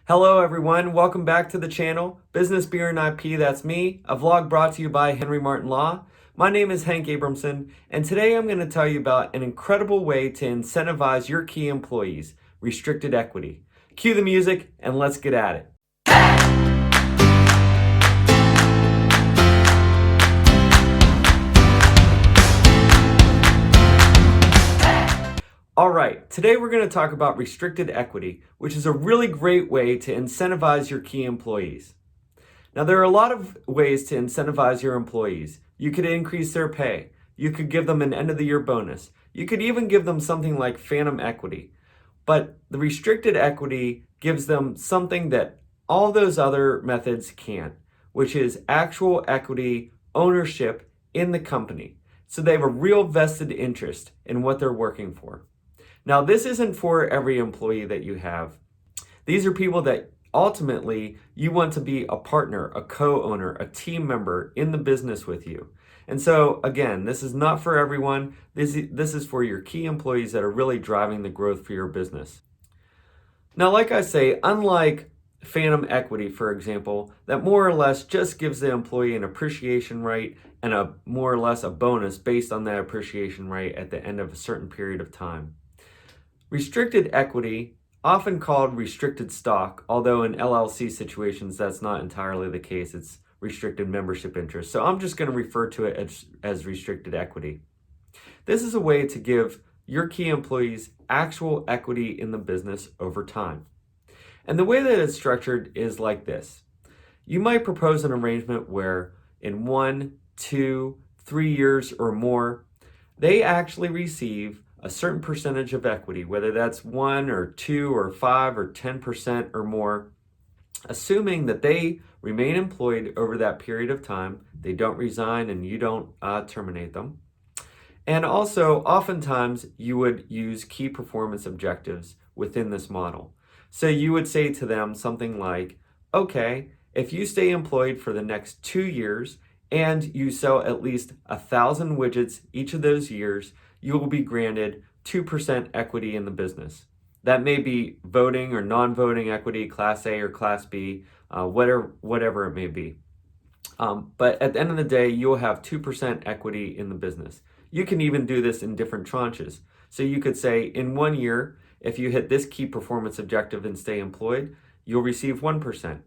Hello everyone, welcome back to the channel, Business Beer and IP, that's me, a vlog brought to you by Henry Martin Law. My name is Hank Abramson, and today I'm going to tell you about an incredible way to incentivize your key employees, restricted equity. Cue the music and let's get at it. All right, today we're going to talk about restricted equity, which is a really great way to incentivize your key employees. Now, there are a lot of ways to incentivize your employees. You could increase their pay. You could give them an end of the year bonus. You could even give them something like phantom equity. But the restricted equity gives them something that all those other methods can't, which is actual equity ownership in the company. So they have a real vested interest in what they're working for. Now, this isn't for every employee that you have. These are people that ultimately you want to be a partner, a co-owner, a team member in the business with you. And so again, this is not for everyone. This is for your key employees that are really driving the growth for your business. Now, like I say, unlike phantom equity, for example, that more or less just gives the employee an appreciation rate and a more or less a bonus based on that appreciation rate at the end of a certain period of time. Restricted equity, often called restricted stock, although in LLC situations that's not entirely the case, it's restricted membership interest. So I'm just going to refer to it as restricted equity. This is a way to give your key employees actual equity in the business over time. And the way that it's structured is like this. You might propose an arrangement where in 1, 2, 3 years or more, they actually receive a certain percentage of equity, whether that's 1 or 2 or 5 or 10% or more, assuming that they remain employed over that period of time, they don't resign and you don't terminate them. And also, oftentimes, you would use key performance objectives within this model. So you would say to them something like, okay, if you stay employed for the next 2 years and you sell at least 1,000 widgets each of those years, you will be granted 2% equity in the business. That may be voting or non-voting equity, Class A or Class B, whatever it may be. But at the end of the day, you'll have 2% equity in the business. You can even do this in different tranches. So you could say in 1 year, if you hit this key performance objective and stay employed, you'll receive 1%.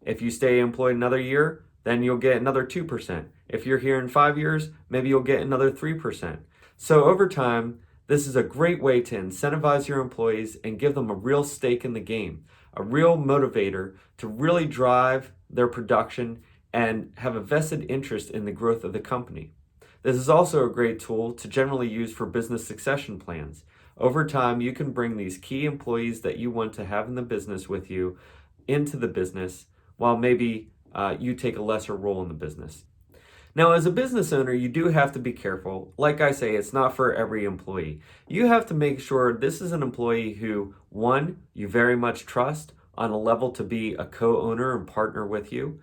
If you stay employed another year, then you'll get another 2%. If you're here in 5 years, maybe you'll get another 3%. So over time, this is a great way to incentivize your employees and give them a real stake in the game, a real motivator to really drive their production and have a vested interest in the growth of the company. This is also a great tool to generally use for business succession plans. Over time, you can bring these key employees that you want to have in the business with you into the business while maybe you take a lesser role in the business. Now, as a business owner, you do have to be careful. Like I say, it's not for every employee. You have to make sure this is an employee who, one, you very much trust on a level to be a co-owner and partner with you.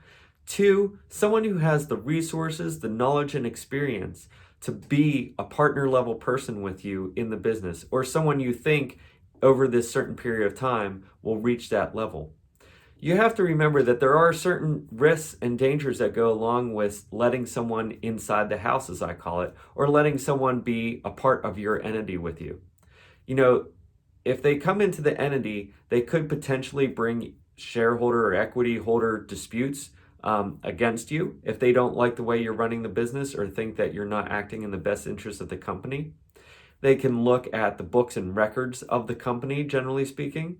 Two, someone who has the resources, the knowledge and experience to be a partner level person with you in the business, or someone you think over this certain period of time will reach that level. You have to remember that there are certain risks and dangers that go along with letting someone inside the house, as I call it, or letting someone be a part of your entity with you. You know, if they come into the entity, they could potentially bring shareholder or equity holder disputes against you if they don't like the way you're running the business or think that you're not acting in the best interest of the company. They can look at the books and records of the company, generally speaking.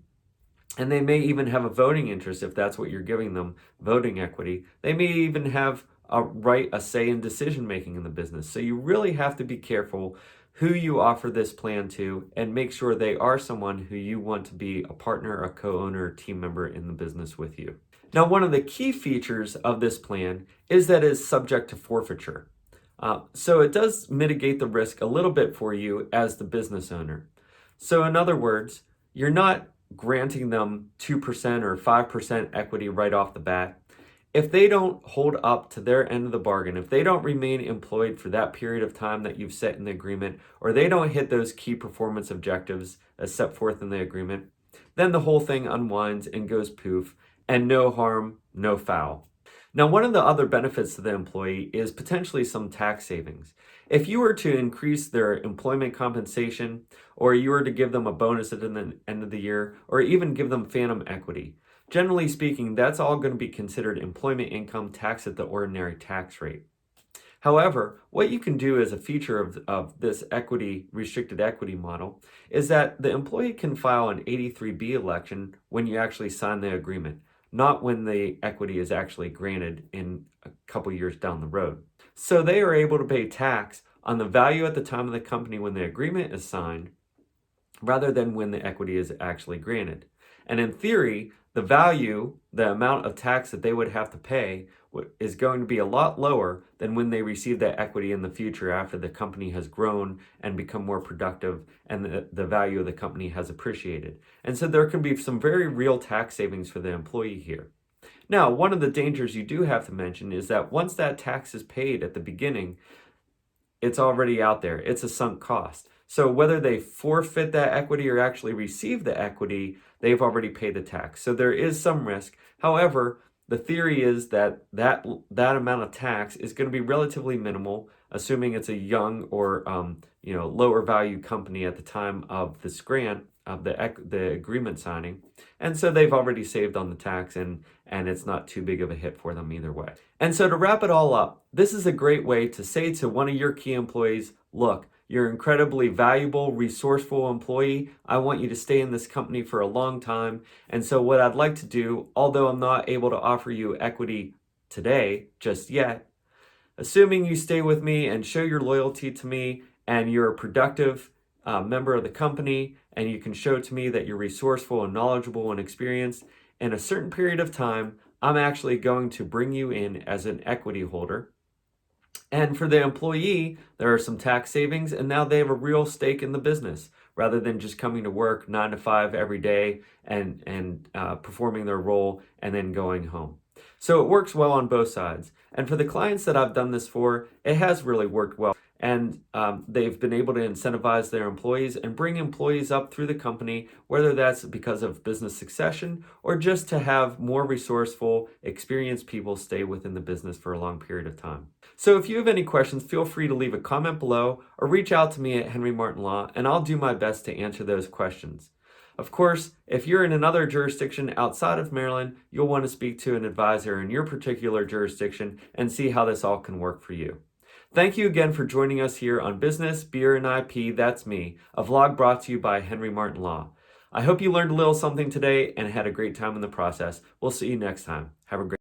And they may even have a voting interest if that's what you're giving them, voting equity. They may even have a say in decision making in the business. So you really have to be careful who you offer this plan to and make sure they are someone who you want to be a partner, a co-owner, team member in the business with you. Now, one of the key features of this plan is that it is subject to forfeiture. So it does mitigate the risk a little bit for you as the business owner. So in other words, you're not granting them 2% or 5% equity right off the bat. If they don't hold up to their end of the bargain, if they don't remain employed for that period of time that you've set in the agreement, or they don't hit those key performance objectives as set forth in the agreement, then the whole thing unwinds and goes poof, and no harm, no foul. Now, one of the other benefits to the employee is potentially some tax savings. If you were to increase their employment compensation, or you were to give them a bonus at the end of the year, or even give them phantom equity, generally speaking, that's all going to be considered employment income taxed at the ordinary tax rate. However, what you can do as a feature of this restricted equity model is that the employee can file an 83B election when you actually sign the agreement, not when the equity is actually granted in a couple years down the road. So they are able to pay tax on the value at the time of the company when the agreement is signed, rather than when the equity is actually granted. And in theory, the amount of tax that they would have to pay is going to be a lot lower than when they receive that equity in the future after the company has grown and become more productive and the value of the company has appreciated. And so there can be some very real tax savings for the employee here. Now, one of the dangers you do have to mention is that once that tax is paid at the beginning, it's already out there. It's a sunk cost. So whether they forfeit that equity or actually receive the equity, they've already paid the tax. So there is some risk. However, the theory is that amount of tax is going to be relatively minimal, assuming it's a young or lower value company at the time of this grant, of the agreement signing. And so they've already saved on the tax, and it's not too big of a hit for them either way. And so to wrap it all up, this is a great way to say to one of your key employees, look, you're an incredibly valuable, resourceful employee. I want you to stay in this company for a long time. And so what I'd like to do, although I'm not able to offer you equity today, just yet, assuming you stay with me and show your loyalty to me and you're a productive member of the company, and you can show to me that you're resourceful and knowledgeable and experienced, in a certain period of time, I'm actually going to bring you in as an equity holder. And for the employee, there are some tax savings, and now they have a real stake in the business rather than just coming to work 9 to 5 every day and performing their role and then going home. So it works well on both sides. And for the clients that I've done this for, it has really worked well. And they've been able to incentivize their employees and bring employees up through the company, whether that's because of business succession or just to have more resourceful, experienced people stay within the business for a long period of time. So if you have any questions, feel free to leave a comment below or reach out to me at Henry Martin Law, and I'll do my best to answer those questions. Of course, if you're in another jurisdiction outside of Maryland, you'll want to speak to an advisor in your particular jurisdiction and see how this all can work for you. Thank you again for joining us here on Business, Beer, and IP, That's Me, a vlog brought to you by Henry Martin Law. I hope you learned a little something today and had a great time in the process. We'll see you next time. Have a great